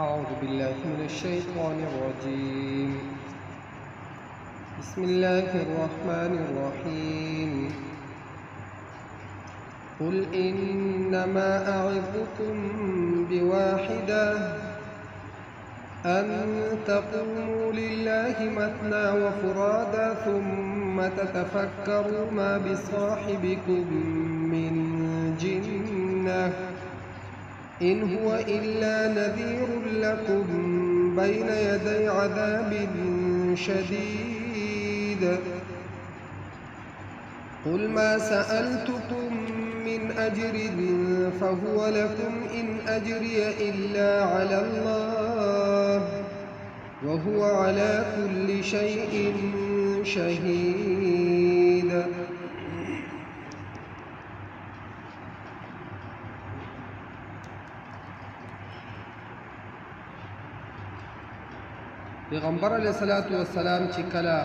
أعوذ بالله من الشيطان الرجيم. بسم الله الرحمن الرحيم. قل إنما أعظكم بواحدة أن تقوموا لله مثنى وفرادا ثم تتفكروا ما بصاحبكم من جنة إن هو إلا نذير لكم بين يدي عذاب شديد. قل ما سألتكم من أجر فهو لكم إن أجري إلا على الله وهو على كل شيء شهيد. پیغمبر علیہ الصلوۃ والسلام چې کله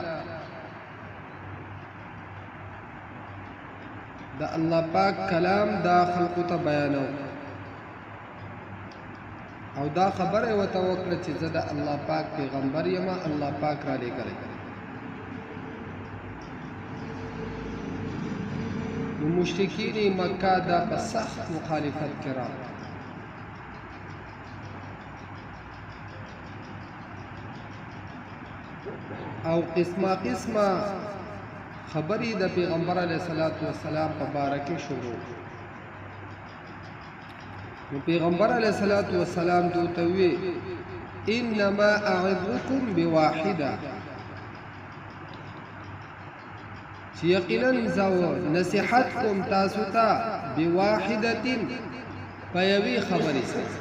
د الله پاک کلام دا خلقو ته بیانو او دا خبره وته وکړه چې زه د الله پاک پیغمبر یم، الله پاک را لېږلی. نو مشرکین مکه دا په سخت مخالفت کې راغلل او قسمه خبرې د پیغمبر علیه الصلاۃ والسلام په باره کې شروع. نو پیغمبر علیه الصلاۃ والسلام دوی وی انما اعظکم بواحده، چې یقینا زو نصیحت کوم تاسو ته بواحده په یوې خبرې سره،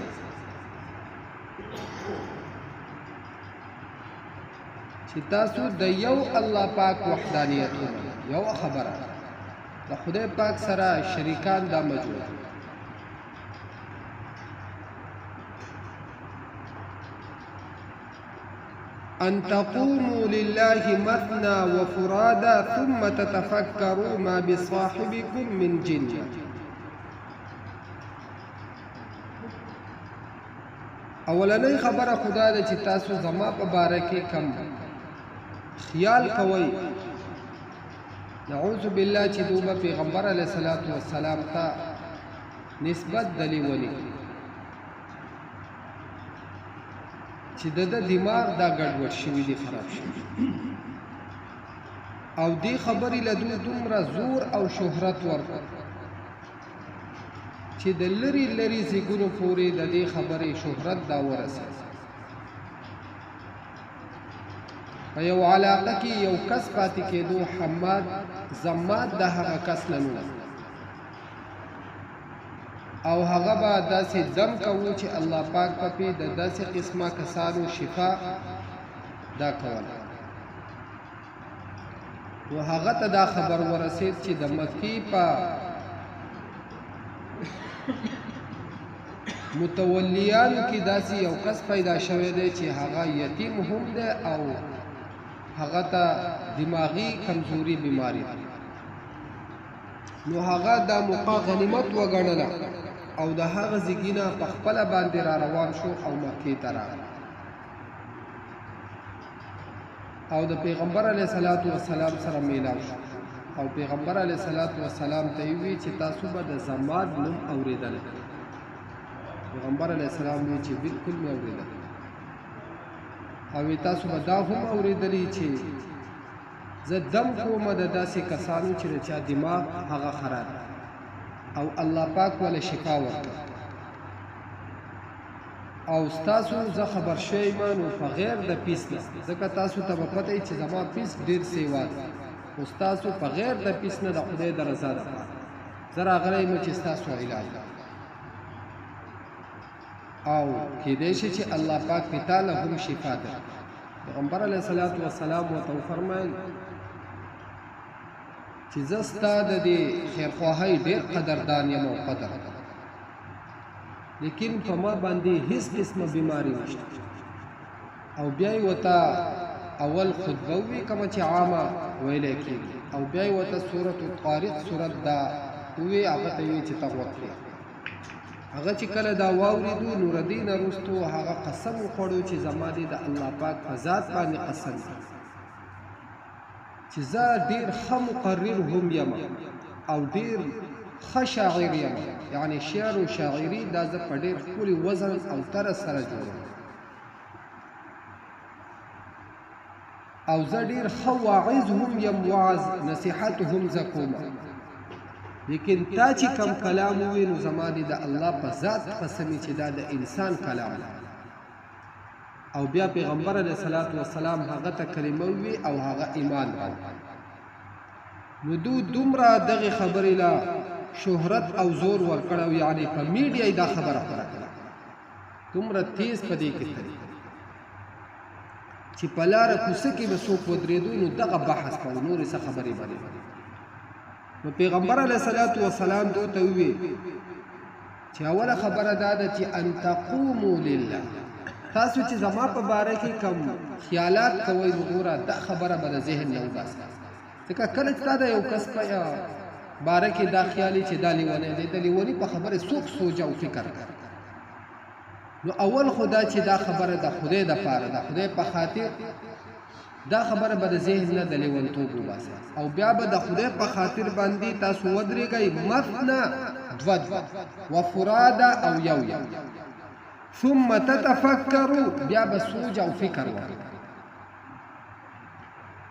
چې تاسو د یو الله پاک وحدانیت یو خبره د خدای پاک سره شریکان دا موجود. ان تقوموا لله مثنى وفرادا ثم تتفكروا ما بصاحبكم من جنة. اولنۍ خبره خدا ده چې تاسو زما په باره کې کم خیال کوي. نعوذ بالله چې دوی پیغمبر علیه الصلاۃ والسلام ته نسبت دلی ونی چې د دماغ دا ګډوډ شوی دی، خراب شوی، او دی خبرې له دومره زور او شهرت ورکړ چې د لري لري زیګونو پورې د دې خبرې شهرت دا ورسېد. په یو علاقه کې یو کس پاتې کېدو، حماد زماد د هغه کس نه نو، او هغه به داسې دم کوو چې الله پاک پې د داسې قسمه کسانو شفا دا کوله. نو هغه ته دا خبر ورسېد چې د مکې په متولیانو کې داسې یو کس پیدا شوی دی چې هغه یتیم هم دی او هغه ته دماغي کمزوري بیماری ده. نو هغه دا موقع غنیمت وګڼله او د هغه زیګینه په خپله باندې را روان شو او مکې ته راغی او د پیغمبر علیه الصلاۃ والسلام سره میلاو شو او پیغمبر علیه الصلاۃ والسلام ته یې وویل چې تاسو به د زماد نوم اورېدلی. پیغمبر علیه السلام وی چې بالکل مې اورېدلی، او تاسو به دا هم اورېدلی چې زه دم کوم د داسې کسانو چې د چا دماغ هغه خراب او الله پاک ولې شفا ورکړي، او ستاسو زه خبر شوی یم نو په غیر د پیس نه، ځکه تاسو ته به پته وي چې زما پیس ډېر سیوا دی، خو ستاسو په غیر د پیس نه د خدای د رضا دپاره زه راغلی یم چې ستاسو علاج او کېدای شي چې الله پاک پې تاله هم شفا ده. پیغمبر علیه الصلاۃ والسلام ورته وفرمیل چې زه ستا د دې خیرخواهۍ ډېر قدردان یم او قدر، لیکن په ما باندې هیڅ قسمه بیماري نشته. او بیا یې ورته اول خطبه ووي کومه چې عامه ویلی کېږي، او بیا یې ورته سورة الطارق سورت دا ووي، هغه ته یې ووي چې ته غوږ کړې. هغه چې کله دا واورېدو نو ردې نه وروستو هغه قسم وخوړو چې زما دې د الله پاک په ذات باندې قسم چې زه ډېر ښه مقرر هم یم او ډېر ښه شاعر یم، یعنې شعر و شاعري دا زه په ډېر ښکلي وزن او طرز سره جوړوم، او زه ډېر ښه واعظ هم یم، وعظ نصیحت هم زه کوم. لیکن تا چې کم کلام ووی نو زما دې د الله په ذات قسم چې دا د انسان کلام دی. او بیا پیغمبر علیه الصلاة والسلام هغه ته کلمه ووی او هغه ایمان راوړ. نو دومره دغې خبرې له شهرت او زور ورکړ، او یعنې په میډیا یې دا خبره خپره کړه، دومره تیز په دې کې تللی چې په لاره کوڅه کې به څوک ودرېدو نو دغه بحث به و، نورې څه خبرې به نه. نو پیغمبر علیه الصلاة والسلام دوی ته وویل چې اوله خبره دا ده چې ان تقوموا لله، تاسو چې زما په باره کې کوم خیالات کوئ نو ګوره دا خبره به د ذهن نه وباسئ، ځکه کله چې تا د یو کس په باره کې دا خیالي چې دا لیونی دی، د لیوني په خبرې څوک سوچ او فکر کوي. نو اول خو دا چې دا خبره د خدای دپاره د خدای په خاطر، دا خبره به د ذهن نه د لیونتوب وباسئ، او بیا به د خدای په خاطر باندې تاسو ودرېږئ مثنه دوه وفراده او یو یو، ثم تتفکروا، بیا به سوچ او فکر وکړئ.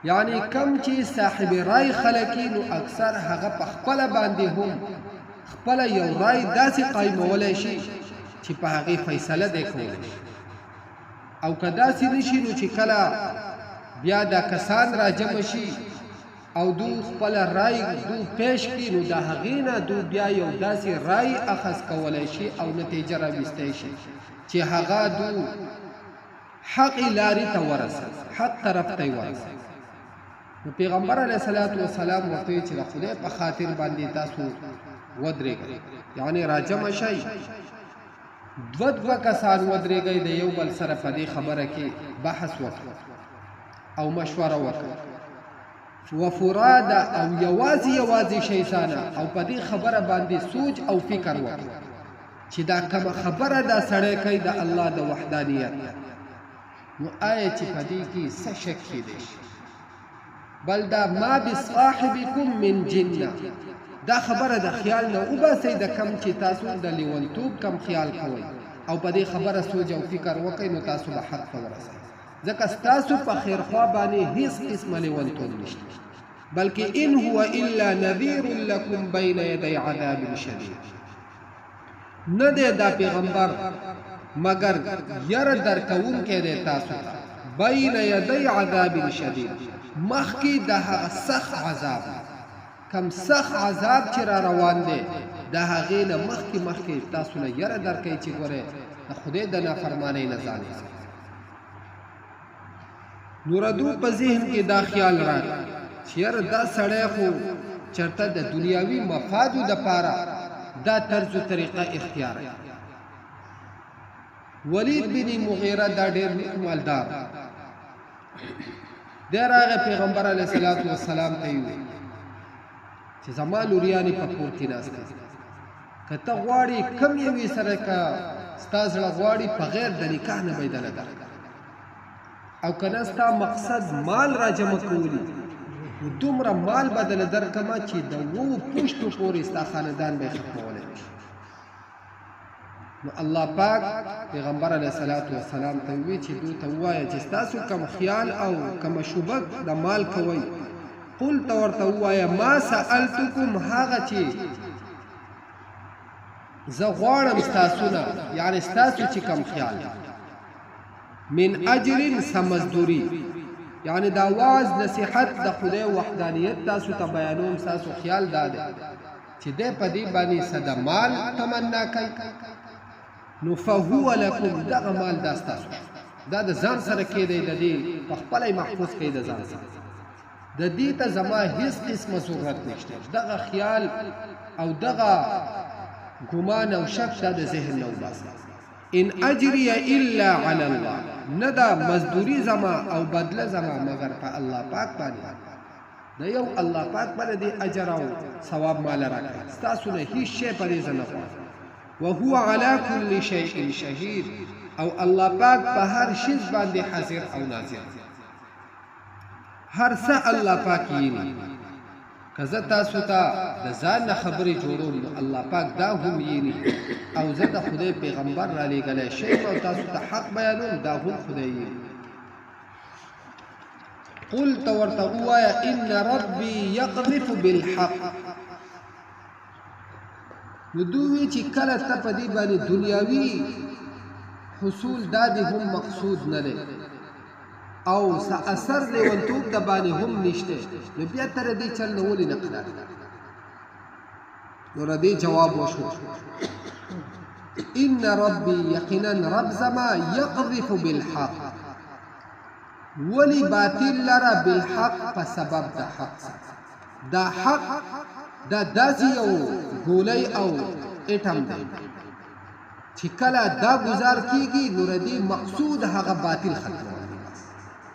یعنی کم چې صاحب رای خلک نو اکثر هغه په خپله باندې هم خپله یو رای داسې قایمولی شي چې په هغې فیصله دی کولی شي، او که داسې نه شي نو چې کله بیا دا کسان راجمع شي او دو خپله رای دو پیش کړي نو د هغې نه دو بیا یو داسې رای اخذ کولی شي او نتیجه راویستی شي چې هغه دو حقې لارې ته ورسوي، حق طرف ته یې ورسوي. نو پیغمبر علیه الصلاة والسلام ورته ویل چې د خدای په خاطر باندې تاسو ودرېږئ، یعنې راجمع شئ، دوه کسان ودرېږئ، د یو بل سره په دې خبره کې بحث وکړئ او مشوره وکړئ، وفراده او یوازې شیطانه، او په دې خبره باندې سوچ او فکر وکړئ چې دا کومه خبره دا سړی کوي د الله د وحدانیت، نو آیا چې په دې کې څه شک کیدی شي؟ بل دا ما بصاحبکم من جنه، دا خبره د خیال نه وباسئ، د کم چې تاسو د لیونتوب کم خیال کوئ او په دې خبره سوچ او فکر وکئ نو تاسو به حق ته ورسئ، ځکه ستاسو په خیرخوا باندې هیڅ قسمه لیونتوب نشته، بلکې ان هو الا نذیر لکم بین یدی عذاب شدید، نه دی دا پیغمبر مگر یره درکوونکی دی تاسو ته بین یدی عذاب شدید، مخکې د هغه سخت عذاب، کم سخت عذاب چې را روان دی د هغې نه مخکې تاسو له یره درکوي چې ګورئ د خدای د نافرمانۍ نه ځان وساتئ. نو ردو په ذهن کې دا خیال راغی چې یاره دا سړی خو چېرته د دنیاوي مفادو دپاره دا طرز و طریقه اختیار کړه. ولید بن مغیره دا ډېر نیک مالدار دی، راغی پیغمبر علیه الصلاة والسلام ته یې وویل چې زما لوریانې په کور کې ناست دي، که ته غواړې کم یوې سره که ستا زړه غواړي په غیر د نکاح نه به یې دله درکړم، او که نه ستا مقصد مال را جمع کولی نو دومره مال به دله درکړمه چې د 7 پوشتو پورې ستا خاندان به یې ختمولی نه شي. نو الله پاک پیغمبر علیه الصلاة والسلام ته وویل چې دوی ته ووایه چې ستاسو کم خیال او کم شبه د مال کوئ، قل ته ورته ووایه ما سألتکم، هغه چې زه غواړم ستاسو نه، یعنې ستاسو چې کم خیال من اجل سمزدوري، یعنې دا واز نصیحت د خدای وحدانیت تاسو ته بیانوم، ستاسو خیال دا دی چې دی په دې باندې څه د مال تمنا کوي نو فهو لکم، دغه مال دا ستاسو، دا د ځان سره کېدی، د دې په خپله یې محفوظ کوي د ځان سره، د دې ته زما هیڅ قسمه ضرورت نشته، دغه خیال او دغه ګمان او شک دا د ذهن نه وباسئ. ان اجری الا علی الله، نه دا مزدوری زما او بدله زما مگر په الله پاک باندې، د یو الله پاک باندې اجر او ثواب مال راکړي، ستاسو نه هیڅ شی په دې زه نه غواړم. وهو على كل شيء شهيد او الله پاک په هر شي باندې حاضر او ناظر هر څه الله پاک یې کزه تاسو ته د ځان خبرې جوړوم نو الله پاک دا هم یې او زه د خدای پیغمبر را لېږلی شیم او تاسو ته حق بیانوم دا هم خدای یې قل ته ورته ووایه ان ربي یقذف بالحق نو دوی چې کله ته په دې باندې دنیاوي حصول دا دې هم مقصود نه دی او څه اثر لیونتوب د باندې هم نشته نو بیا تر دې چل نه ولې نه قرار نو ردی جواب وشو ان ربي یقینا رب زما یقذف بالحق ولی باطل لرا بالحق په سبب د حق دا حق دا داسې یو ګولۍ او اټم دی چې کله دا گزار کیږي نو ردی مقصود هغه باطل ختموي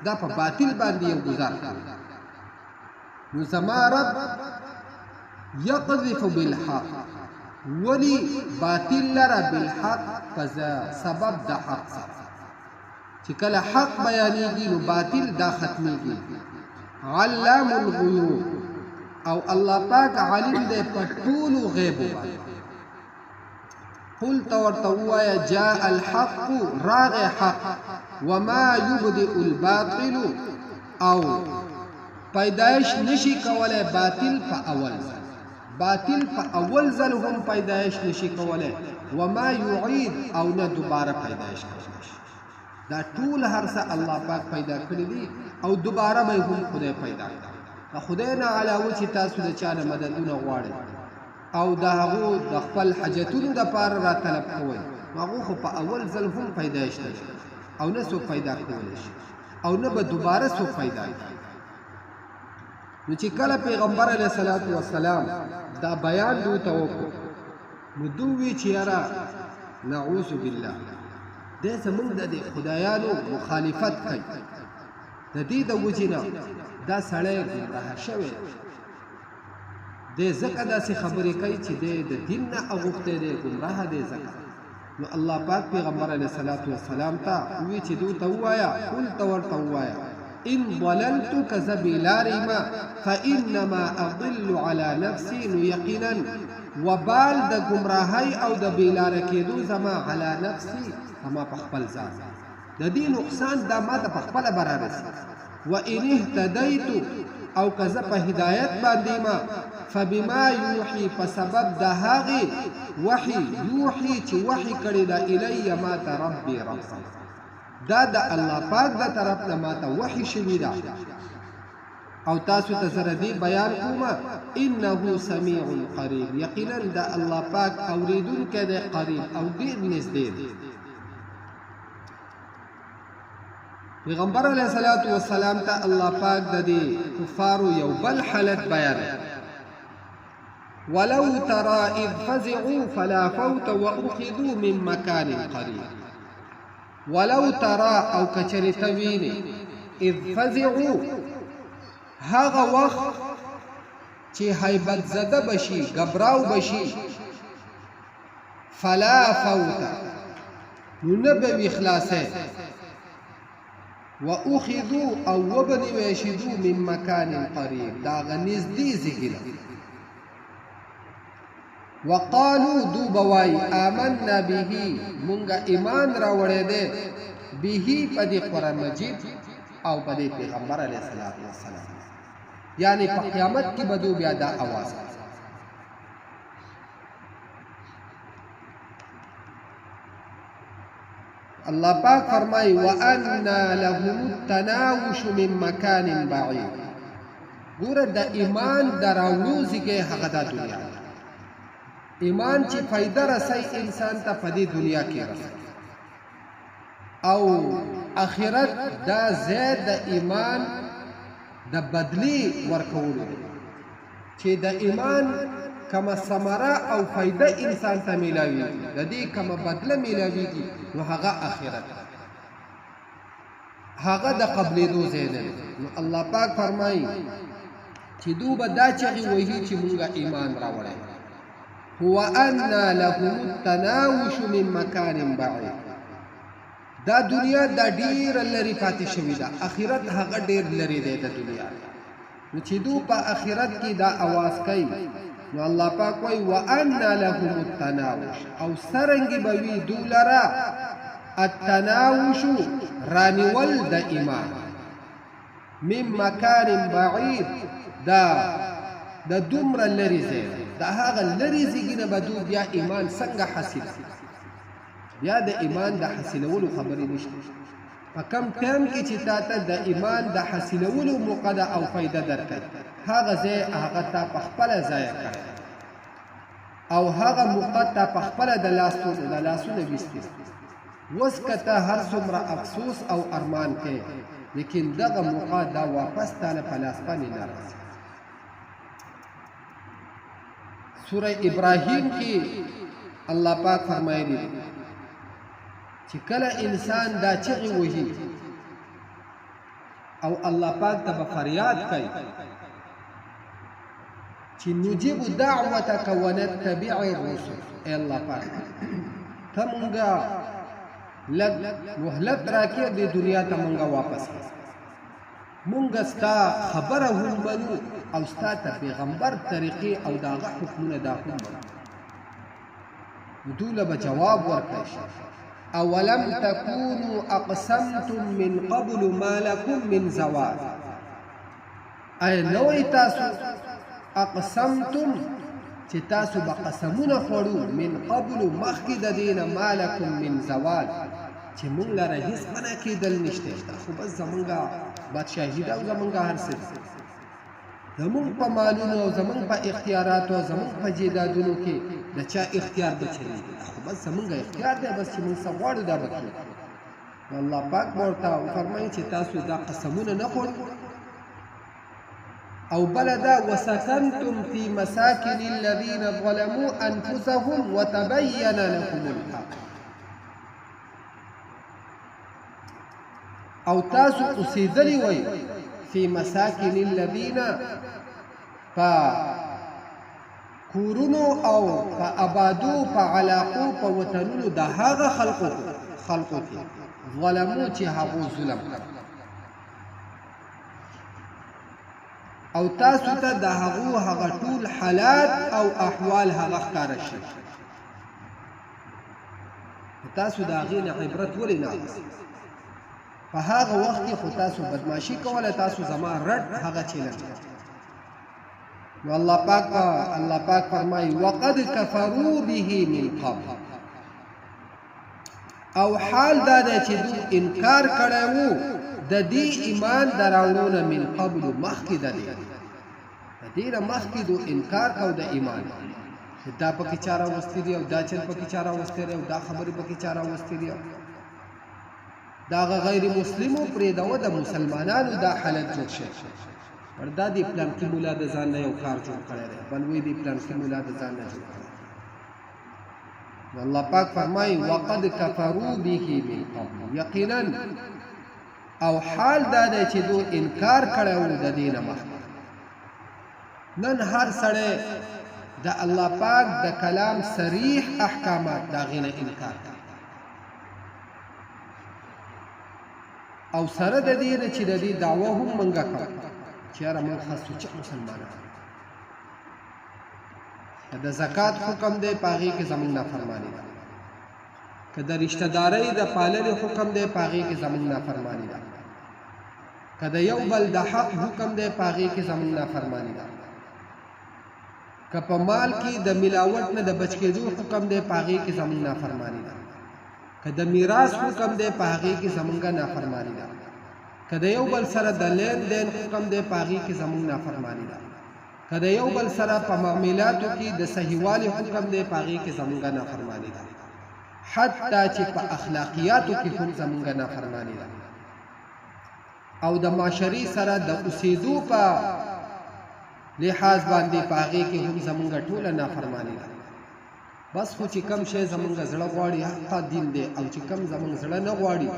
دا په باطل باندې یو گزار کوي نو زما رب یقذف بالحق ولی باطل لرا بالحق په سبب د حق چې کله حق بیانېږي نو باطل دا ختمېږي علام الغیوب او الله پاک عالم دی په ټولو غیبو باندې قل ورته ووایه جاء الحق راغ حق وما يبدئ الباطل او پیدایش نشي کولای باطل په اول باطل په اول ځل هم پیدایش نشي کولای وما يعيد او نه دوباره پیدایش کوي دا ټول هر څه الله پاک پیدا کړی دي او دوباره به هم خدای پیدا کړي خدای نه علاوه چې تاسو د چا نه مددونه غواړئ او د هغو د خپل حاجتونو دپاره را طلب کوئ هغو خو په اول ځل هم پیدایش نه شي او نه څوک پیدا کولی شي او نه به دوباره څوک پیدا کړي نو چې کله پیغمبر علیه الصلاة والسلام دا بیان دوی ته وکړو نو دوی وی چې یاره نعوذ بالله دی زمونږ د دې خدایانو مخالفت کوي د دې د وجې نه دا سړی ګمراه شوی دی ځکه داسې خبرې کوي چې دی د دین نه اوغوښتی دی ګمراه دی ځکه نو الله پاک پیغمبر علیه الصلاة والسلام ته وی چې دوی ته ووایه قل ته ورته ووایه ان ضللت که زه بېلارې ما فانما اضل على نفسي نو یقینا وبال د ګمراهۍ او د بېلاره کېدو زما على نفسي زما په خپل ځان د دې نقصان دا ما ته په خپله به رارسي وان اهتدیت او که زه په هدایت باندې ما فبما یوحي په سبب د هغې وحي یوحي چې وحي کړې ده الی ما ته ربي رب دا د الله پاک د طرف نه ما ته وحي شوي ده او تاسو ته زه دې بیان کوم انه سمیع قریب یقینا د الله پاک اوریدونکی دی قریب او ډېر نږدې دی پیغمبر علیه الصلاة والسلام ته الله پاک د دې کفارو یو بل حالت بیان ولو ترى اذ فزعوا فلا فوت واخذوا من مكان قريب ولو ترى او کچری توینه اذ فزعوا هغه وخت چې هیبت زده بشي غبراو بشي فلا فوت نو نه به اخلاصه واخذوا او وبني ويشدوا من مكان قريب دا غنزدي زګره وقالوا دوبوای آمنا به مونږه ایمان راوړې ده به په دې قرآن مجید او په دې پیغمبر علیه الصلاة والسلام یعنی په قیامت کې به دو بیا دا आवाज الله پاک فرمای وان لهم التناوش من مكان بعيد ګوره د ایمان دراوړو ځای هغه د دنیا ایمان چې فائدہ رسي انسان ته په دې دنیا کې رسي او آخرت دا زید د ایمان د بدلی ورکولو چې د ایمان کما ثمره او فائدہ انسان ته ملاوي د دې کما بدله ملاويږي نو هغه آخرت هغه د قبلېدو ځای دی نو الله پاک فرمایي چې دوی به دا چغې وهي چې مونږه ایمان راوړی هو ان لهم التناوش من مکان بعید. دا دنیا دا ډیر لري پاتې شوې ده، اخرت هغه ډیر لري دی د دنیا. نو چې دو په اخرت کې دا आवाज کوي نو الله پاک وایي وان لهم التناوش، او سرنګي به وي دو لره التناوش رانیول د ایمان من مکان بعید، دا دومره لري ځای دا هغه لري ځای نه به دو بیا ایمان څنګه حاصل، بیا د ایمان د حاصلولو خبرې نشته. په کم ټایم کې چې تا ته د ایمان د حاصلولو موقع ده او فایده درکوي، هغه ځای هغه تا په خپله ضایع کړی او هغه موقع تا په خپله د لاسونه ویستي. اوس که ته هر څومره افسوس او ارمان کوې، لیکن دغه موقع دا واپس تا له په لاس باندې نه راځي. سوره ابراهیم کې الله پاک فرمایلی چې کله انسان دا چغې وهي او الله پاک ته به فریاد کوي چې نجیب دعوتک ونتبع الرسل، ای الله پاک ته مونږه لږ مهلت راکړې د دنیا ته مونږه واپس مونږ ستا خبره هم منو او ستا ته پیغمبر طریقې او د هغه حکمونه دا هم منو. نو دوی له به جواب ورکړی شي اولم تکونوا اقسمتم من قبل ما لکم من زوال، ایا نوی تاسو اقسمتم چې تاسو به قسمونه خوړو من قبل مخکې د دې نه ما لکم من زوال چې مونږ لره هېڅ منع کېدل نشته، خو بس زمونږه بادشاهي ده او زمونږه هر څه زمونږ په مالونو او زمونږ په اختیاراتو او زمونږ په جیدادونو کې د چا اختیار به چلېږي، خو بس زمونږه اختیار دی، بس چې مونږ څه غواړو دا به کوو. نو الله پاک به ورته وفرمایي چې تاسو دا قسمونه نه خوړو. او بله دا وسکنتم فی مساکن الذین ظلموا انفسهم وتبین لكم الحق، او تاسو اوسېدلی وئ فی مساکن الذین په کورونو او په آبادو په علاقو په وطنونو د هغه خلقو کې ظلمو چې هغو ظلم او تاسو ته د هغو هغه ټول حالات او احوال هغه ښکاره شي، تاسو د هغې نه عبرت ولې نه اخلئ؟ په هغه وخت کې خو تاسو بدماشي کوله، تاسو زما رد هغه چلند. نو الله پاک فرمایي وقد کفروا به من قبل، او حال دا دی چې دوی انکار کړی وو د دې ایمان د راوړو نه من قبل مخکې د دې نه مخکې دوی انکار کو د ایمان، دا پکې چا راوستی دی او دا چل پکې چا راوستی دی او دا خبرې پکې چا راوستی دی، دا غیر مسلمو پرېږدوه د مسلمانانو دا حالت جوړ شي. دا د پلانکي مولا د ځان نه یو کار جوړ کړی دی، بل وایي د پلانکي مولا د ځان نه جوړ کړی. الله پاک فرمایي وقد کفروا به من قبل، یقینا او حال دا دی چې دوی انکار کړی و د دې نه مخکې. نن هر سړی د الله پاک د کلام صریح احکامات د هغې نه انکار کوي، او سره د دې نه چې د دې دعوه هم منګه کوو چې یاره موږ ښه سوچه مسلمانان، که د زکات حکم دی په هغې کې زموږ نافرماني ده، که د رشته دارۍ د پالنې حکم دی په هغې کې زموږ نافرماني ده، که د یو بل د حق حکم دی په هغې کې زموږ نافرماني ده، که په مال کې د ملاوټ نه د بچ کېدو حکم دی په هغې کې زموږ نافرماني ده، که د میراث حکم دی په هغې کې زمونږه نافرماني ده، که د یو بل سره د لین دین حکم دی په هغې کې زمونږ نافرماني ده، که د یو بل سره په معاملاتو کې د صحیحوالي حکم دی په هغې کې زمونږه نافرماني ده، حتی چې په اخلاقیاتو کې هم زمونږه نافرماني ده، او د معاشرې سره د اوسېدو په لحاظ باندې په هغې کې هم زمونږه ټوله نافرماني ده. بس خو چې کم شی زمونږ زړه غواړي هغه دین دی، او چې کم زمونږ زړه نه غواړي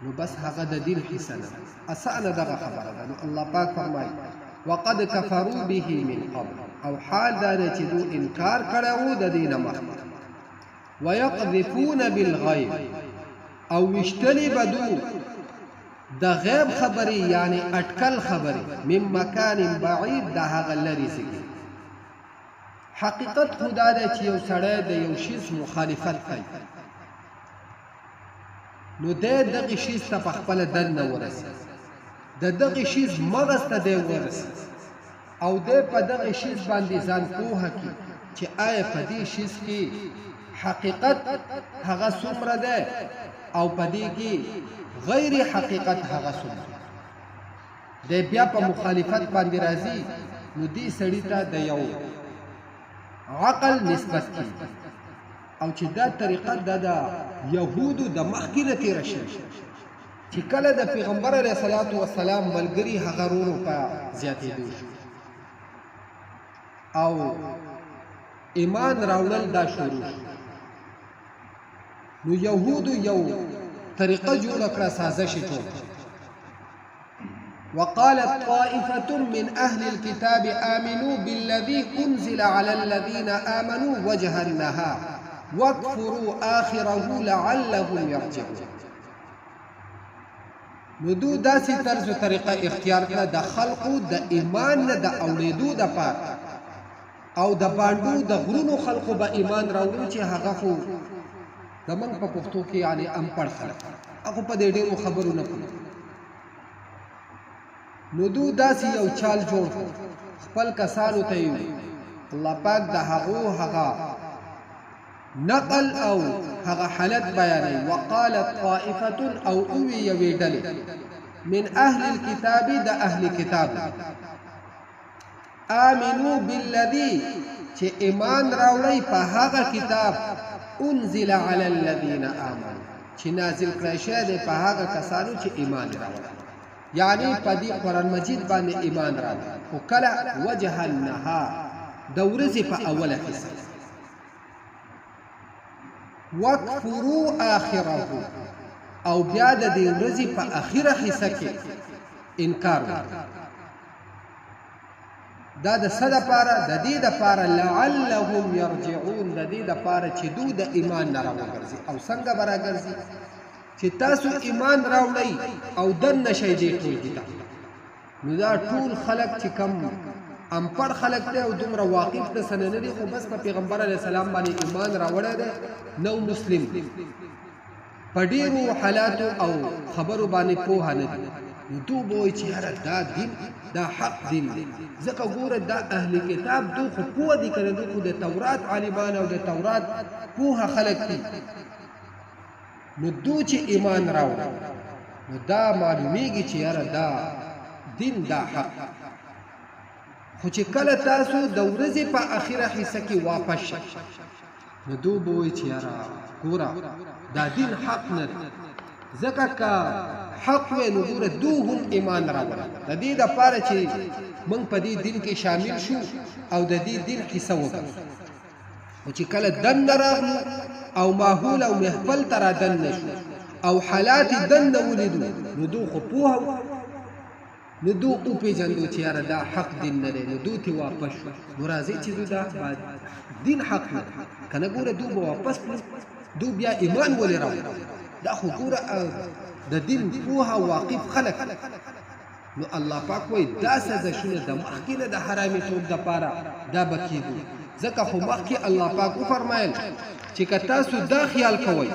نو بس هغه د دین حصه نه ده، اسانه دغه خبره ده. نو الله پاک فرمایي وقد کفروا به من قبل، او حال دا دی چې دو انکار کړی و د دې نه مخکې ويقذفون بالغیب او وشتلی بدو د غیب خبرې یعنی اټکل خبرې من مکان بعید د هغه لرې ځای حقیقت خدا دی چې یو سړی د یو شیز مخالفت کوي نو دی دغه شیز ته په خپله دننه ورسي د دغه شیز مغز ته دی ورسي او دی په دغه شیز باندې ځان پوهه کړي چې آیا په دې شیز کې حقیقت هغه څومره دی او په دې کې غیر حقیقت هغه څومره دی بیا په مخالفت باندې راځي نو دې سړي ته د یو عقل نسبت کی او چې دا طریقه د یهودو د مخکې نه تېره شوې چې کله د پیغمبر علیه الصلاة والسلام ملګري هغه ورو په زیاتېدو شو او ایمان راوړل دا شروع شو نو یهودو یو طریقه جوړه کړه سازش یې جوړ وقالت طائفة من أهل الكتاب آمنوا بالذي أنزل على الذين آمنوا وجه النهار واكفروا آخره لعلهم يرجعون نو دو داسې طرز و طریقه اختیار کړه د خلقو د ایمان نه د اوریدو دپاره او د باندو د غرونو خلقو به ایمان راوړي چې هغه خو زمونږ په پښتو کې یعنې انپړ خلک هغه په دې ډېرو خبرو نه پوهېږي نو دو داسې یو چال جوړ خپل کسانو ته یې الله پاک د هغو هغه نقل او هغه حالت بیانوي وقالت طائفة او اوی یوې ډلې من اهل الكتاب د اهل کتاب آمنوا بالذي چې ایمان راوړی په هغه کتاب انزل على الذين آمنوا چې نازل کړی شوی دی په هغه کسانو چې ایمان راوړی یعنی په دې قرآن مجید باندې ایمان راوړی خو کله وجه النهار د ورځې په اوله حصه وکفروا آخره او بیا د دې ورځې په اخره حصه کې انکار وکړي دا د څه دپاره د دې دپاره لعلهم یرجعون د دې دپاره چې دو د ایمان نه راوګرځي او څنګه به راګرځي چې تاسو ایمان راوړئ او دننه شئ دې ټولګي ته نو دا ټول خلک چې کم انپړ خلک دی او دومره واقف د څه نه دي خو بس په پیغمبر علیه السلام باندې ایمان راوړی دی نو مسلم دی په ډېرو حالاتو او خبرو باندې پوهه نه دي نو دو به وایي چې یاره دا دین دا حق دین دی ځکه ګوره دا اهل کتاب دو خو پوه دي که نه دو خو د تورات عالمان او د تورات پوهه خلک دي نو دو چې ایمان راوړي نو دا معلومیږي چې یاره دا دین دا حق خو چې کله تاسو د ورځې په اخره حصه کې واپس شئ نو دو به وایي چې یاره ګوره دا دین حق نه دی ځکه که حق وی نو ګوره دو هم ایمان راوړه د دې دپاره چې موږ په دې دین کې شامل شو او د دې دین حصه وکړو خو چې کله دننه راغلو او ماحول او محفل ته را دننه شو او حالات یې دننه ولیدو نو دو خو پوهه نو دو وپېژندو چې یاره دا حق دین نه دی نو دو ترې واپس شو نو راځئ چې دو دا دین حق نه دی که نه ګوره دو به واپس کړو دو بیا ایمان ولې راوړو دا خو ګوره د دین پوهه واقف خلک نو الله پاک وایي دا سزشونه د مخکې نه د حرامیتوب دپاره دا به کېدو ځکه خو مخکې الله پاک وفرمایل چې که تاسو دا خیال کوئ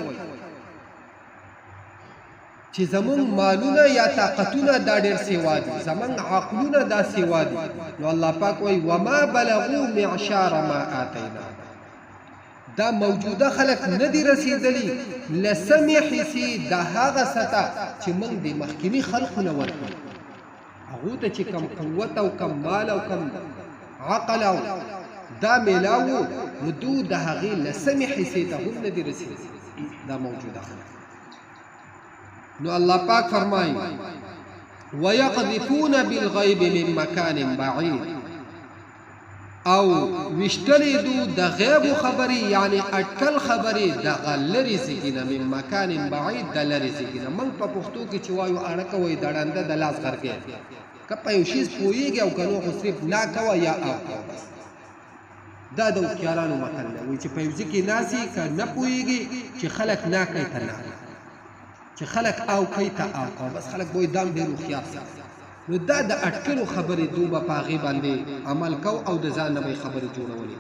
چې زمونږ مالونه یا طاقتونه دا ډېر سیوا دي زمونږ عقلونه دا سیوا دي نو الله پاک وایي وما بلغو معشار ما آتینا دا موجوده خلق نه دي رسیدلی لسمې حصې د هغه څه ته چې موږ د مخکیني خلقو نه ورکړو هغو ته چې کم قوت او کم مال او کم عقل او دا میلاو نو دو د هغې لسمې حصې ته هم نه دي رسیدلی دا موجوده خلق نو الله پاک فرمایي ويقذفون بالغیب من مکان بعید او وشتلی دو د غیب خبری یعنی اٹکل خبری د غلری زگینا من مکان بعید د لری زگینا من په پښتو کې چې وایو اړکه وای دړنده د لاس غرګې که په یو شیز پوهیږي او کنو خو صرف لا کوه یا او دا د هوښیارانو متل دی وایي چې په یو ځای کې ناستي که نه پوهېږي چې خلک نا کوي ته نا چې خلک او کوي ته او کوه بس خلک به وایي دا هم ډېر هوښیار نو دا د اټکلو خبرې دوی به په هغې باندې عمل کو او د ځان نه به یې خبرې جوړولې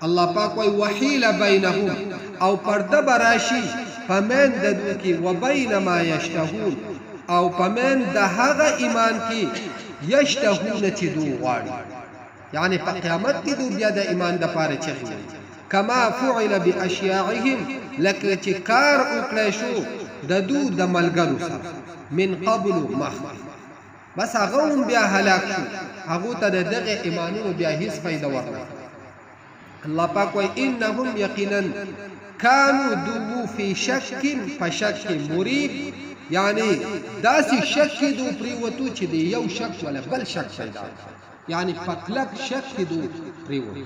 الله پاک وایي وحیل بینهم او پرده به راشي په مین د دوی کې وبین ما یشتهون او په مین د هغه ایمان کې یشتهون چې دوی غواړي یعنی په قیامت کې دوی بیا د ایمان دپاره چغې وهي کما فعل باشیاعهم لکه چې کار وکړی شو د دوی د ملګرو سره من قبل مخکې بس هغه هم بیا هلاک شو هغو ته د دغې ایمانونو بیا هیڅ فایده ورنه الله پاک وایي انهم یقینا کانو دوی فی شک په شک کې مریب یعنی داسې شک کې دوی پرېوتو چې د یو شک ولا بل شک پیدا یعنی په کلک شک کې دوی پرېوتو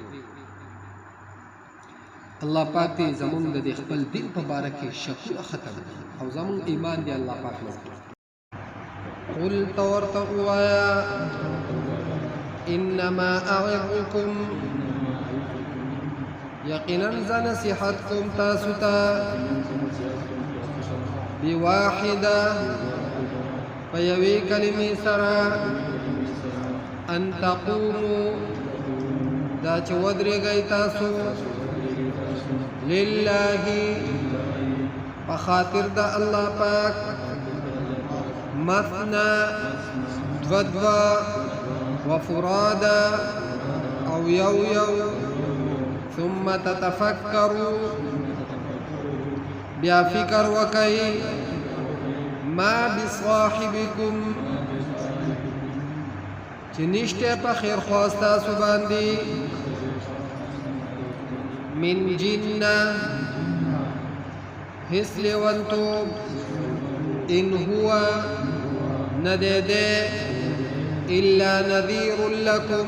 الله پاک دې زمونږ د خپل دین په باره کې شکونه ختم او زمونږ ایمان دې الله پاک مضبوط قل تورته ووایه انما اعظکم یقینا زه نصیحت کوم تاسو ته بواحده په یوې کلمې سره ان تقومو دا چې ودرېږئ تاسو لله په خاطر د الله پاک مثنا دوه وفرادا او یو ثم تتفکروا بیا فکر وکئ ما بصاحبکم چې نشته په خیر خواست تاسو باندې من جنه هیڅ لیونتوب ان هو ندیده الا نذیر لکم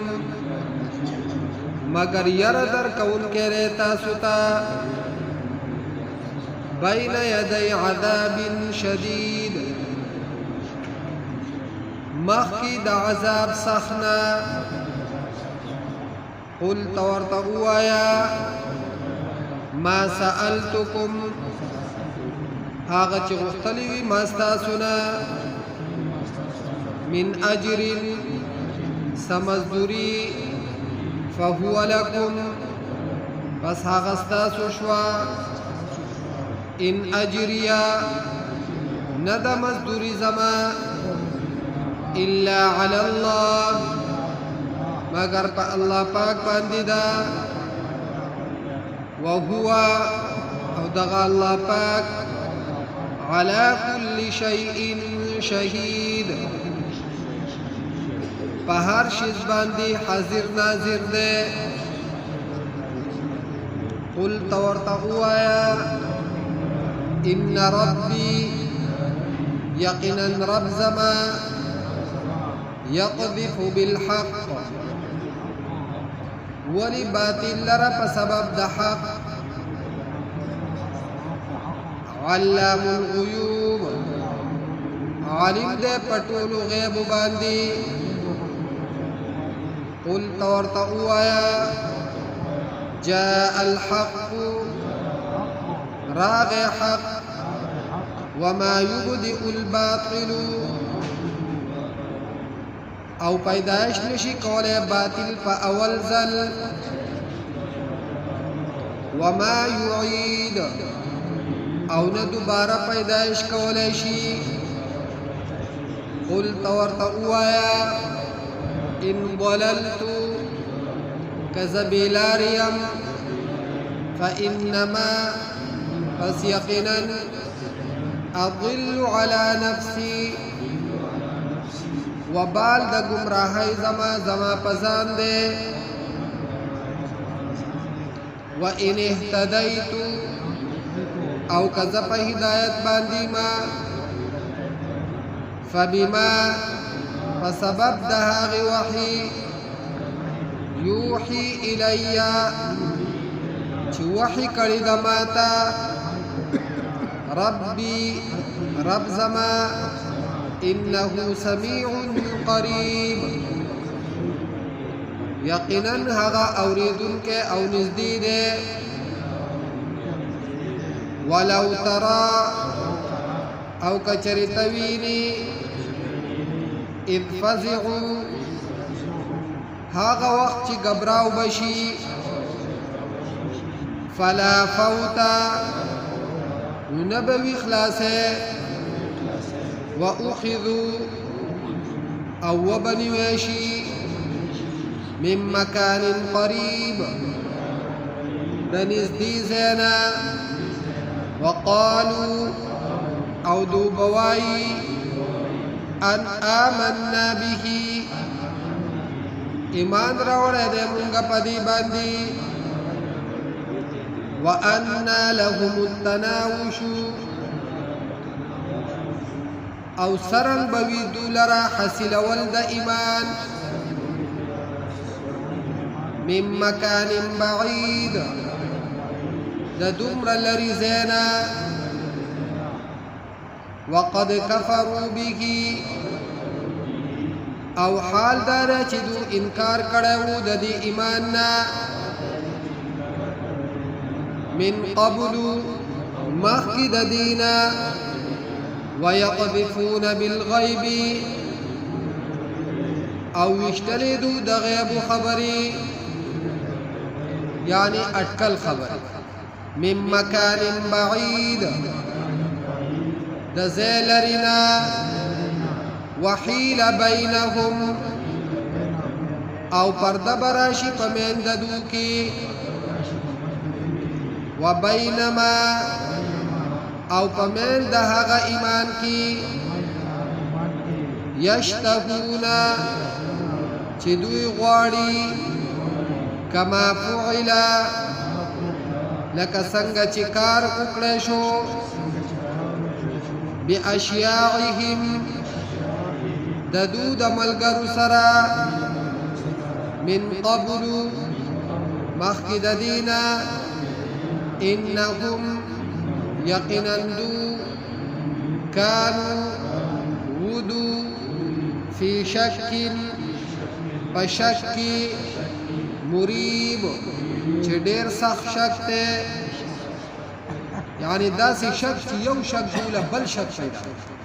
مگر یر در کون کرے تاسو تا بین یدی عذاب شدید مخی دا عذاب سخنا قل تورتو آیا ما سألتکم هاغه چې غوښتلی وي ما ستاسونه من اجر سمزدوري فهو لکم پس هاغه ستاسو شوه ان اجریا نه ده مزدوري زما الا علی الله مگر په الله پاک باندې ده وهو او دغه الله پاک على كل شيء شهيد په هر شي باندې حاضر ناظر دی قل تورته وایا ان ربي يقينا رب زما يقذف بالحق ولباطل لرا بسبب د حق علام الغیوب عالم دے پټول غیب باندې قل تورته وایا جاء الحق راغ حق وما يبدئ الباطل او پیدائش نشي کوله باطل په اول ځل وما يعيد او نه دوباره پیدائش کولای شي قل تورته وایا ان ضللت كذبيلاريم فانما پس یقینا اضل على نفسي وبال د گمراهی زما پزان دے وان اهتديت او کذا په هدایت باندې ما فبما فسبب د هغه وحي يوحي الیا چې وحي کړی د ماتا ربي رب زما انه سميع قريب یقینا هغه اوریدونکي او نږدې دی ولو ترى او کچری توینی اذ فزعوا هاغه وخت چې غبراو بشي فلا فوت نبوي خلاصه واخذوا او وبني وشي من مكان قريب دنزدي زينا وقالوا او دوبواي ان آمنا به ایمان راوړی دی مونږه په دې باندې وأنا لهم التناوش او سرن بوي دولرا حاصل ولد ایمان من مكان بعيد د دومره لري زینا وقد كفروا به او حال دار چې دو انکار کړو د دې ایمان نه من قبل مخکې د دینا ويقذفون بالغيب او يشتلدوا د غیب خبري يعني اٹکل خبر من مكان بعيد د زیلرنا وحيل بينهم او پرده براشي پمند دو کی وبينما او پمند هغه ایمان کی یشتهون چې دوی غواړي کما فعل لکه څنګه چې کار وکړې شو باشیاعهم د دوی د ملګرو سره من قبل مخکې د دینا انهم یقینا دو كانوا ودو في شك فشك مريب چې ډېر سخت شک دی یعنی داسې شک چې یو شک بل شک پیدا